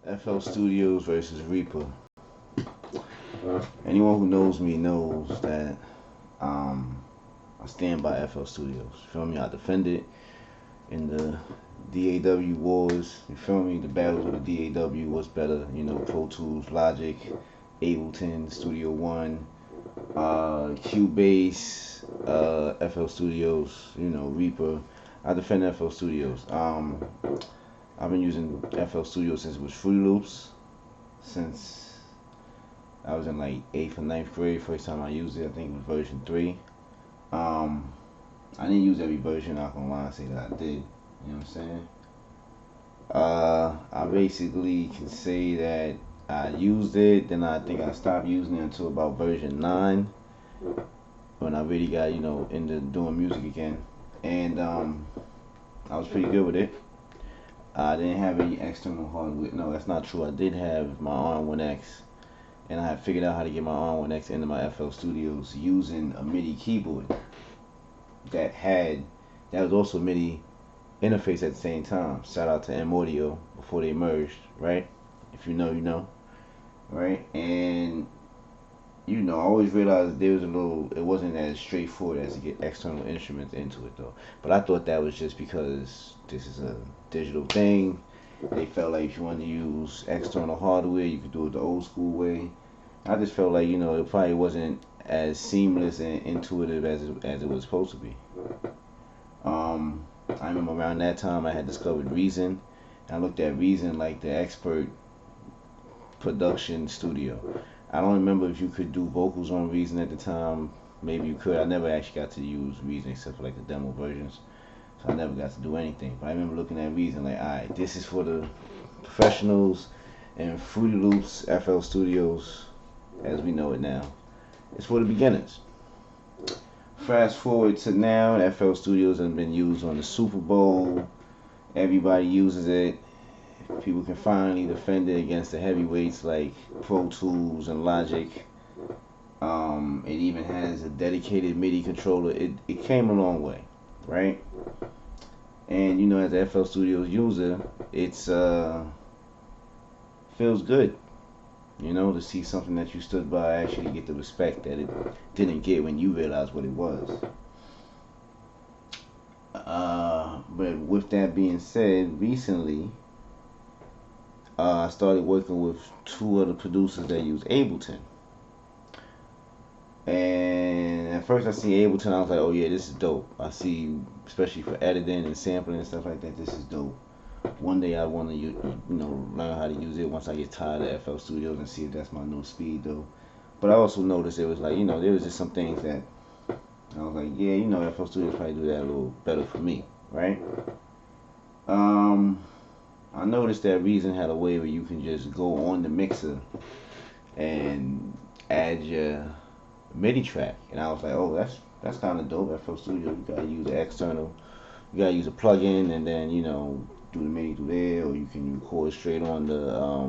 FL Studios versus Reaper. Anyone who knows me knows that um, I stand by FL Studios. You feel me? I defend it in the DAW wars. You feel me? The battles with the DAW. What's better? Pro Tools, Logic, Ableton, Studio One, Cubase, FL Studios. Reaper. I defend FL Studios. I've been using FL Studios since it was Fruity Loops, since I was in like 8th or ninth grade. First time I used it, I think it was version 3. Um, I didn't use every version, I'm not gonna lie and say that I did. You know what I'm saying? I basically can say that I used it, then I think I stopped using it until about version 9 when I really got, into doing music again. And I was pretty good with it. I didn't have any external hardware. No, that's not true. I did have my R1X, and I had figured out how to get my R1X into my FL Studios using a MIDI keyboard that was also MIDI interface at the same time. Shout out to M Audio before they merged, right? If you know, you know, right? And I always realized there was it wasn't as straightforward as to get external instruments into it though. But I thought that was just because this is a digital thing. They felt like if you wanted to use external hardware, you could do it the old school way. I just felt like, it probably wasn't as seamless and intuitive as it was supposed to be. I remember around that time I had discovered Reason. I looked at Reason like the expert production studio. I don't remember if you could do vocals on Reason at the time. Maybe you could. I never actually got to use Reason except for like the demo versions. So I never got to do anything. But I remember looking at Reason like, alright, this is for the professionals, and Fruity Loops, FL Studios, as we know it now, it's for the beginners. Fast forward to now, FL Studios has been used on the Super Bowl. Everybody uses it. People can finally defend it against the heavyweights like Pro Tools and Logic. It even has a dedicated MIDI controller. It came a long way, right? And as a FL Studios user, it's feels good, to see something that you stood by actually get the respect that it didn't get when you realized what it was. But with that being said, recently I started working with 2 other producers that use Ableton. And at first I see Ableton, I was like, oh yeah, this is dope. I see, especially for editing and sampling and stuff like that, this is dope. One day I want to, learn how to use it once I get tired of FL Studios and see if that's my new speed though. But I also noticed it was like, there was just some things that I was like, yeah, FL Studios probably do that a little better for me, right? I noticed that Reason had a way where you can just go on the mixer and add your MIDI track, and I was like, oh, that's kind of dope. FL Studio, you gotta use the external, you gotta use a plugin, and then do the MIDI through there, or you can record straight on the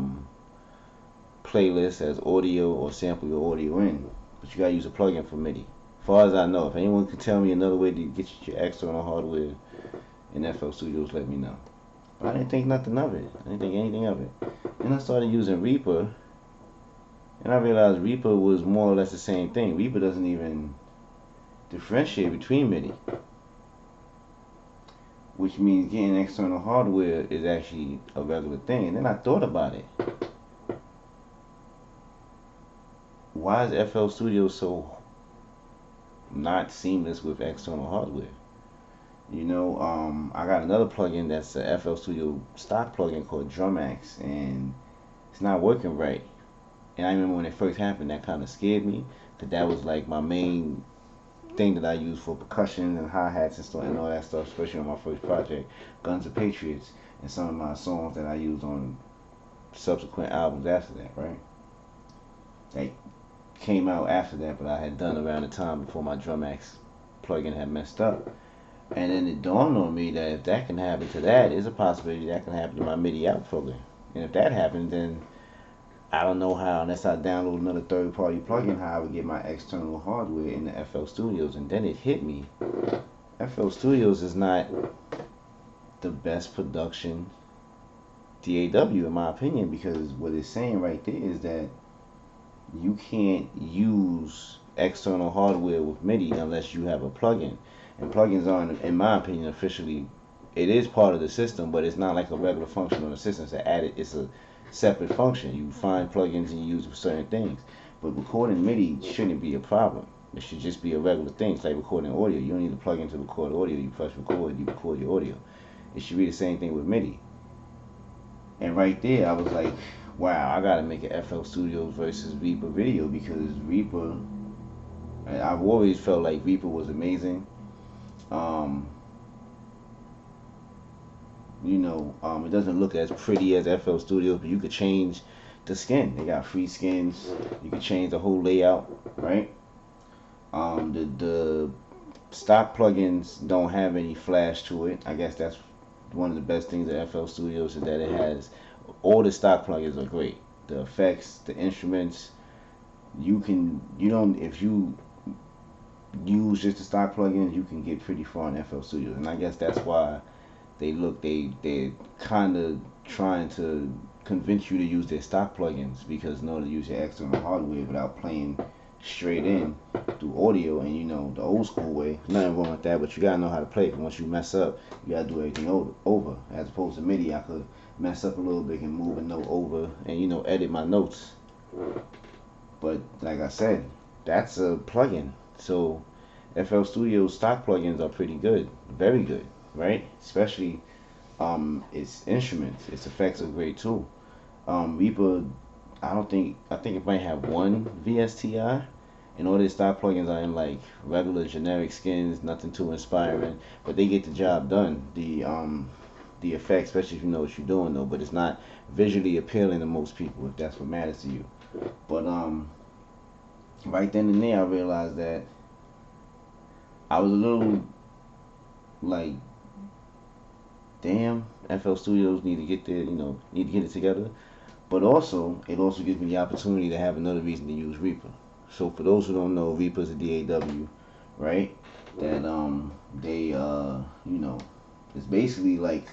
playlist as audio or sample your audio in. But you gotta use a plugin for MIDI. As far as I know, if anyone can tell me another way to get your external hardware in FL Studios, let me know. But I didn't think nothing of it. I didn't think anything of it. Then I started using Reaper, and I realized Reaper was more or less the same thing. Reaper doesn't even differentiate between MIDI, which means getting external hardware is actually a regular thing. And then I thought about it. Why is FL Studio so not seamless with external hardware? I got another plugin that's a FL Studio stock plugin called Drumax, and it's not working right. And I remember when it first happened, that kind of scared me, because that was like my main thing that I used for percussion and hi-hats and all that stuff, especially on my first project, Guns of Patriots, and some of my songs that I used on subsequent albums after that, right? They came out after that, but I had done around the time before my Drumax plugin had messed up. And then it dawned on me that if that can happen to that, there's a possibility that can happen to my MIDI out program. And if that happens, then I don't know how, unless I download another third-party plugin, how I would get my external hardware in the FL Studios. And then it hit me. FL Studios is not the best production DAW in my opinion, because what it's saying right there is that you can't use external hardware with MIDI unless you have a plugin. And plugins aren't, in my opinion, officially. It is part of the system, but it's not like a regular function on the system. It's a separate function. You find plugins and you use them for certain things. But recording MIDI shouldn't be a problem. It should just be a regular thing. It's like recording audio. You don't need a plugin to record audio. You press record, you record your audio. It should be the same thing with MIDI. And right there, I was like, wow, I gotta make an FL Studios versus Reaper video, because Reaper, I've always felt like Reaper was amazing. It doesn't look as pretty as FL Studios, but you could change the skin. They got free skins. You can change the whole layout, right? The stock plugins don't have any flash to it. I guess that's one of the best things at FL Studios, is that it has all the stock plugins are great. The effects, the instruments, if you use just the stock plugins, you can get pretty far in FL Studios. And I guess that's why they're kind of trying to convince you to use their stock plugins, because in order to use your external hardware without playing straight in through audio, and the old school way, nothing wrong with that, but you gotta know how to play. Because once you mess up, you gotta do everything over. As opposed to MIDI, I could mess up a little bit and move a note over and edit my notes. But like I said, that's a plugin. So FL Studio stock plugins are pretty good, very good, right? Especially its instruments, its effects are great too. Reaper, I think it might have one VSTI, and all their stock plugins are in like regular generic skins, nothing too inspiring, but they get the job done. The effects, especially if you know what you're doing though, but it's not visually appealing to most people, if that's what matters to you. But right then and there, I realized that I was a little like, damn, FL Studios need to get need to get it together. But also, it also gives me the opportunity to have another reason to use Reaper. So for those who don't know, Reaper is a DAW, right? That it's basically like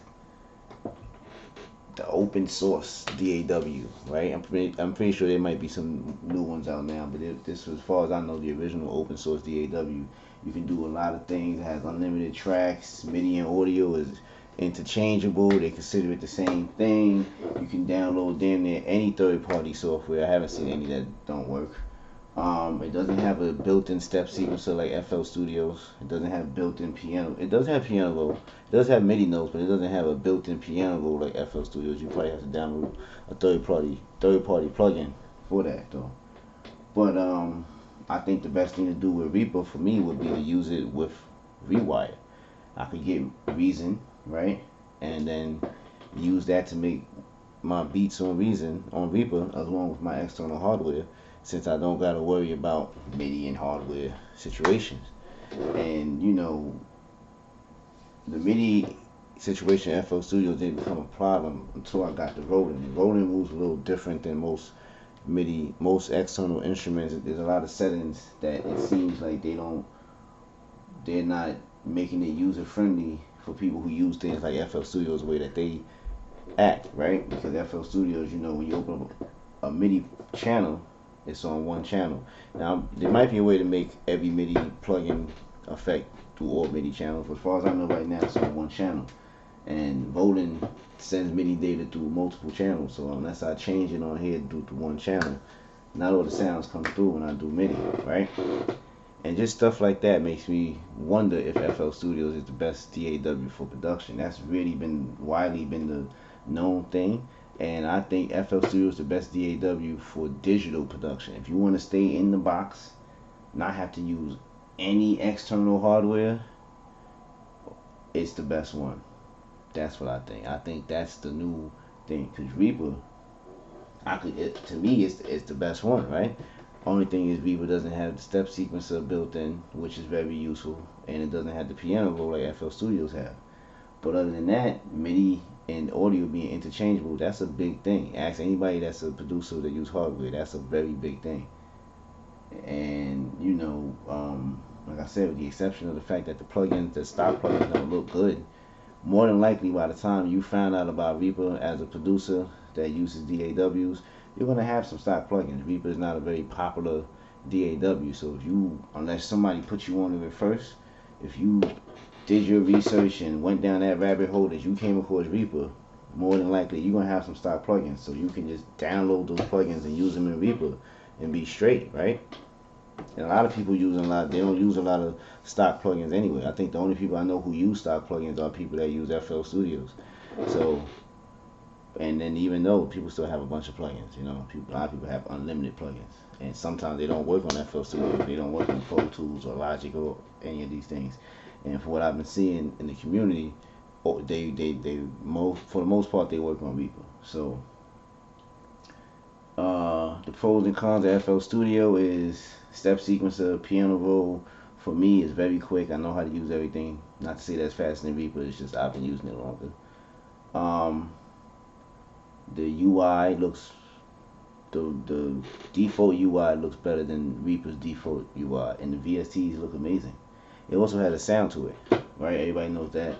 the open source DAW, right? I'm pretty sure there might be some new ones out now, but this, as far as I know, the original open source DAW. You can do a lot of things. It has unlimited tracks. MIDI and audio is interchangeable. They consider it the same thing. You can download damn near any third-party software. I haven't seen any that don't work. It doesn't have a built-in step sequencer like FL Studios. It doesn't have built-in piano. It does have piano roll. It does have MIDI notes, but it doesn't have a built-in piano roll like FL Studios. You probably have to download a third-party plugin for that though. But I think the best thing to do with Reaper for me would be to use it with Rewire. I could get Reason, right, and then use that to make my beats on Reaper, along with my external hardware, since I don't gotta worry about MIDI and hardware situations. And the MIDI situation at FL Studio didn't become a problem until I got the Roland. The Roland moves a little different than most external instruments. There's a lot of settings that it seems like they're not making it user friendly for people who use things like FL Studios the way that they act, right? Because FL Studios, when you open up a MIDI channel, it's on one channel. Now, there might be a way to make every MIDI plugin effect through all MIDI channels, but as far as I know right now, it's on one channel. And Roland sends MIDI data through multiple channels, so unless I change it on here to do through one channel, not all the sounds come through when I do MIDI, right? And just stuff like that makes me wonder if FL Studios is the best DAW for production. That's really widely been the known thing. And I think FL Studios is the best DAW for digital production. If you want to stay in the box, not have to use any external hardware, it's the best one. That's what I think. I think that's the new thing. Because Reaper, to me, it's the best one, right? Only thing is Reaper doesn't have the step sequencer built in, which is very useful, and it doesn't have the piano roll like FL Studios have. But other than that, MIDI and audio being interchangeable, that's a big thing. Ask anybody that's a producer that use hardware, that's a very big thing. And like I said, with the exception of the fact that the stock plugins don't look good, more than likely by the time you find out about Reaper as a producer that uses DAWs, you're gonna have some stock plugins. Reaper is not a very popular DAW, so if you, unless somebody put you on it first, if you did your research and went down that rabbit hole that you came across Reaper, more than likely you're gonna have some stock plugins, so you can just download those plugins and use them in Reaper and be straight, right? And a lot of people using a lot. They don't use a lot of stock plugins anyway. I think the only people I know who use stock plugins are people that use FL Studios. So, and then even though people still have a bunch of plugins, you know, a lot of people have unlimited plugins, and sometimes they don't work on FL Studio. They don't work on Pro Tools or Logic or any of these things. And for what I've been seeing in the community, for the most part they work on Reaper. So the pros and cons of FL Studio is step sequencer, piano roll. For me, is very quick. I know how to use everything. Not to say that's faster than Reaper. It's just I've been using it longer. The UI looks the default UI looks better than Reaper's default UI, and the VSTs look amazing. It also has a sound to it, right? Everybody knows that.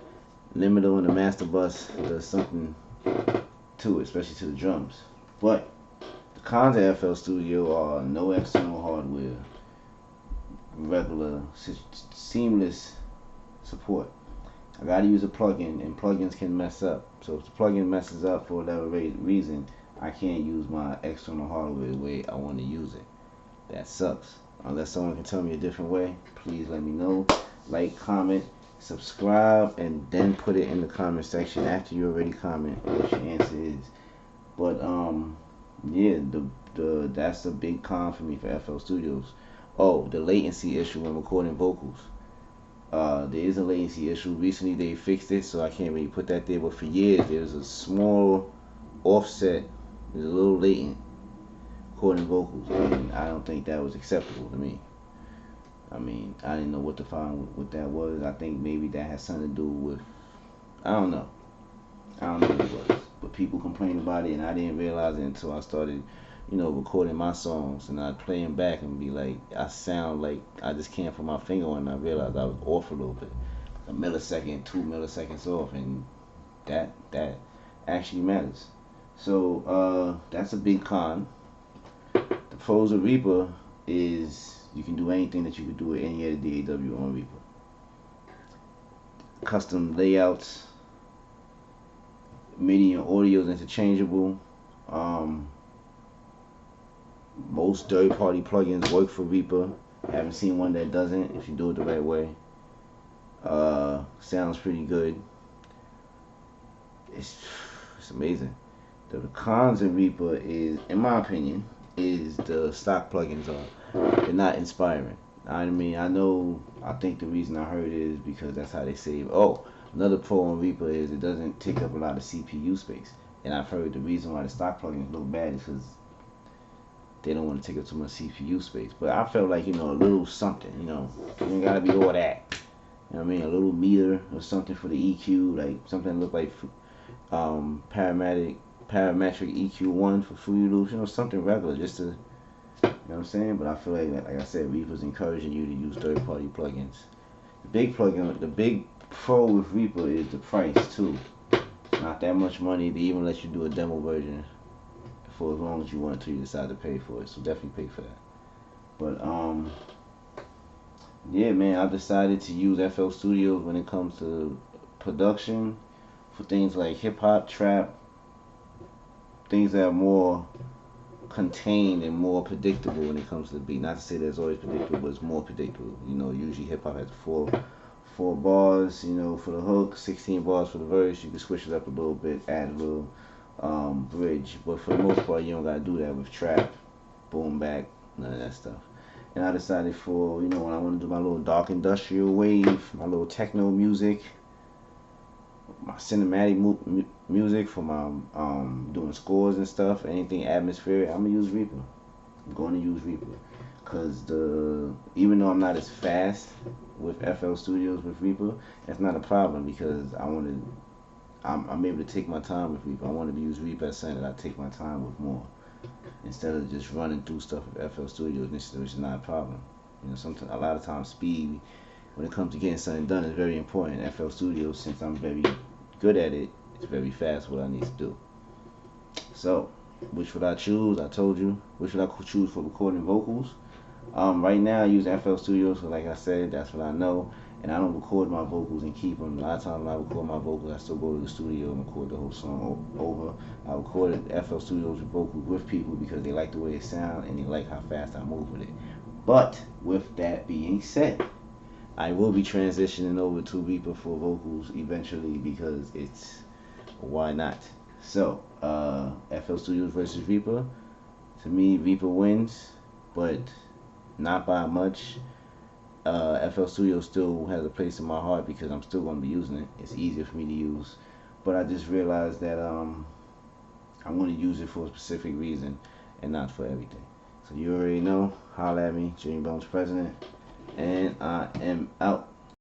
Limiter on the master bus does something to it, especially to the drums. But the cons of FL Studio are no external hardware, regular, seamless support. I gotta use a plugin, and plugins can mess up. So if the plugin messes up for whatever reason, I can't use my external hardware the way I want to use it. That sucks. Unless someone can tell me a different way, please let me know. Like, comment, subscribe, and then put it in the comment section after you already comment what your answer is. But yeah, that's a big con for me for FL Studios. Oh, the latency issue when recording vocals. There is a latency issue. Recently they fixed it, so I can't really put that there. But for years there was a small offset, there's a little latent recording vocals, and I don't think that was acceptable to me. I mean, I didn't know what to find what that was. I think maybe that has something to do with, I don't know what it was. But people complained about it, and I didn't realize it until I started, recording my songs, and I'd play them back and be like, I sound like I just can't put my finger on it, and I realized I was off a little bit, a millisecond, 2 milliseconds off, and that actually matters. So that's a big con. The pros of Reaper is you can do anything that you could do with any other DAW on Reaper. Custom layouts, MIDI and audio is interchangeable. Most third-party plugins work for Reaper. I haven't seen one that doesn't if you do it the right way. Sounds pretty good. It's amazing. The cons of Reaper is, in my opinion, is the stock plugins they're not inspiring. I mean, I think the reason I heard it is because that's how they save. Oh, another pro on Reaper is it doesn't take up a lot of CPU space. And I've heard the reason why the stock plugins look bad is because they don't want to take up too much CPU space. But I felt like, a little something, you ain't gotta be all that. You know what I mean? A little meter or something for the EQ, like something that look like parametric EQ1 for Fruity Loops, something regular just to, what I'm saying? But I feel like I said, Reaper's encouraging you to use third-party plugins. The big pro with Reaper is the price too. Not that much money. They even let you do a demo version for as long as you want until you decide to pay for it. So definitely pay for that. But yeah, man, I decided to use FL Studios when it comes to production for things like hip hop, trap, things that are more contained and more predictable when it comes to the beat. Not to say that it's always predictable, but it's more predictable. Usually hip hop has four bars, for the hook, 16 bars for the verse. You can switch it up a little bit, add a little bridge, but for the most part, you don't gotta do that with trap, boom bap, none of that stuff. And I decided for when I want to do my little dark industrial wave, my little techno music, my cinematic music for my doing scores and stuff, anything atmospheric, I'm gonna use Reaper. I'm going to use Reaper because even though I'm not as fast with FL Studios with Reaper, that's not a problem because I'm able to take my time with Reaper. I want to use Reaper as something that I take my time with more instead of just running through stuff with FL Studios, which is not a problem. A lot of times speed when it comes to getting something done is very important. FL Studios, since I'm very good at it, it's very fast what I need to do. So, which would I choose? I told you. Which would I choose for recording vocals? Right now I use FL Studio, so like I said, that's what I know. And I don't record my vocals and keep them. A lot of times when I record my vocals, I still go to the studio and record the whole song over. I recorded FL Studio's vocals with people because they like the way it sounds and they like how fast I move with it. But with that being said, I will be transitioning over to Reaper for vocals eventually because it's why not. So, FL Studios versus Reaper. To me, Reaper wins, but not by much. FL Studio still has a place in my heart because I'm still going to be using it. It's easier for me to use. But I just realized that I'm going to use it for a specific reason and not for everything. So you already know. Holla at me, Jimmy Bones President. And I am out.